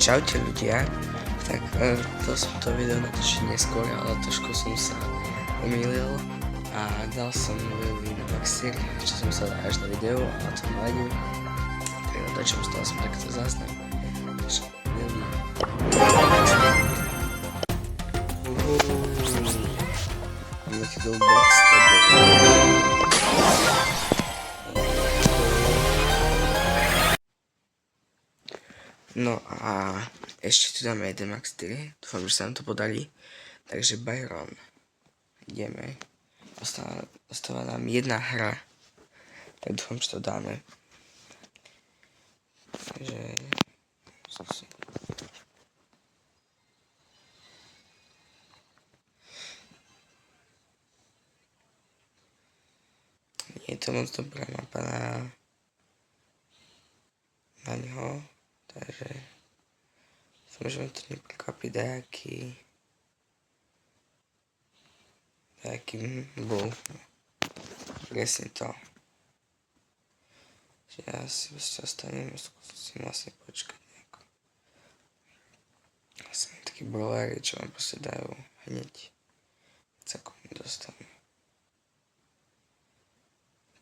Čaute ľudia, tak to som to video natočiť neskôr, ale trošku som sa omýlil a dal som Lily na Maxir, čo som sa až na video a to nevadí. Tak natočím, z toho som takto záznam. Takže Lily. Máme tu backstab. No a ešte tu dáme jeden Max 4, dúfam, že sa nám to podarí. Takže Byron, ideme. Ostáva nám jedna hra, tak dúfam, že to dáme. Takže... Nie je to moc dobrá mapa na ňo. Takže dúfam, že ma to neprekvapí dajaký bol presne to. Že ja si ostanem, skúsim vlastne počkať nejako. Vlastne takí brawlery, čo vám proste dajú hneď, keď sa ku mne dostanú.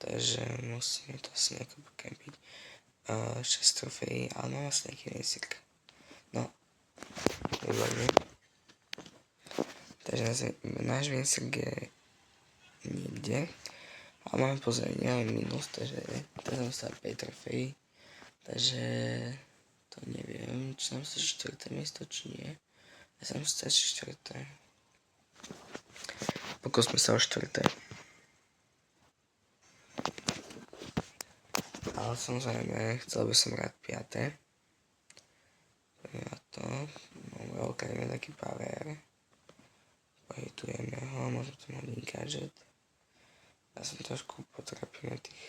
Takže musíme to asi nejako pokempiť. 6 trofejí, ale mám vlastne nejaký nejsirk. No, výborne. Takže náš nejsirk je niekde. A máme pozrieť, nemáme minus, takže teraz nám stále 5 trofejí. Takže to neviem, či nám stačí 4. miesto, či nie. Ja sa nám stačí 4. Pokúsme sa o 4. Ale samozrejme, chcel by som rád 5. Poďme na to. Máme okradíme taký power. Pohitujeme ho, možno to má gadget. Ja som trošku potrapil na tých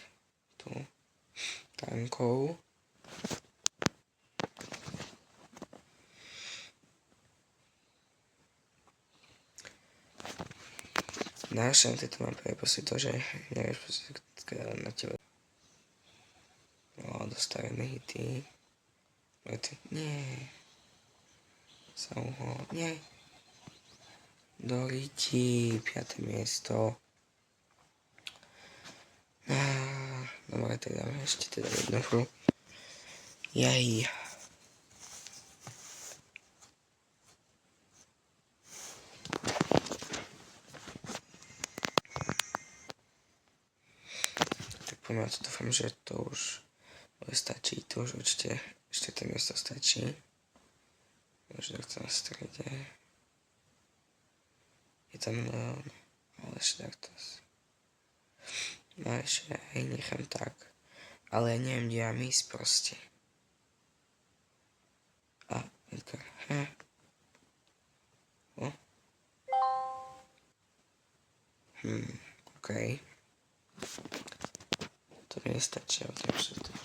tu tankov. Najlepšie na tejto mape je proste to, že nevieš proste, keď na teba dostavené hity. Nie. Som ho. Nie. Do riti. 5. miesto. Dobre, tak dáme ešte teda jednu hru. Jaj. Tak poďme na to, dúfam, že to už stačí, to už určite 4. miesto stačí. Možno to chcem na strede. Je tam milión, ale ešte takto asi. No ešte aj nechám tak. Ale ja neviem, kde mám ísť proste. A, Edgar, okej. To mi nestačí, takže to...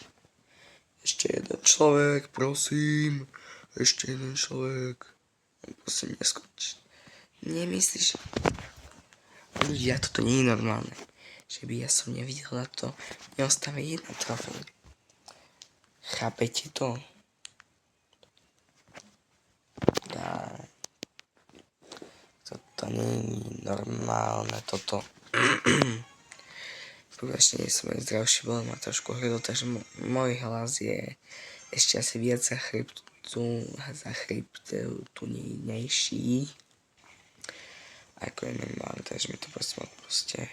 Ešte jeden človek, prosím. Ešte jeden človek. Prosím, neskonč. Nemyslíš? Ľudia, toto nie je normálne. Že by ja som nevidel na to. Neostáva jedna trofej. Chápete to? Toto nie je normálne, toto. Považne nie som aj zdravší, bol ma trošku hrdol, takže môj hlas je ešte asi viac zachryptunejší. Ako je normálne, takže mi to proste.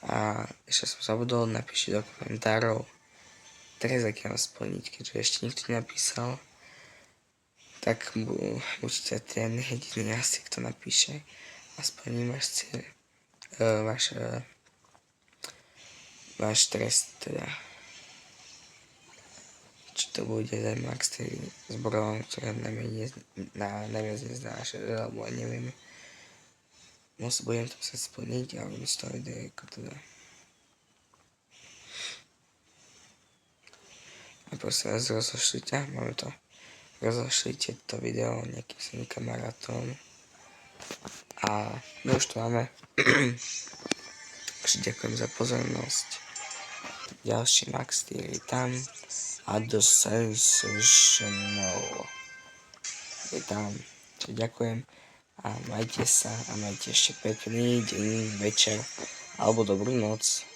A ešte som zabudol, napíšte do komentárov teraz, ak ja mám splniť, keďže ešte nikto nenapísal, tak buďte ten jediný asi, kto napíše a splním váš cieľ. Váš trest teda. Či to bude za Max 3 s Brawlom, ktoré najviac neznáš, alebo neviem. Budem to musieť splniť, ale z toho ide ako teda. A prosím vás, rozošlite, máme to. Rozošlite to video nejakým svojim kamarátom. A my už to máme. Takže ďakujem za pozornosť. ďalší Max Steel je tam a The Sensational je tam. Čiže ďakujem a majte sa a majte ešte pekný deň, večer alebo dobrú noc.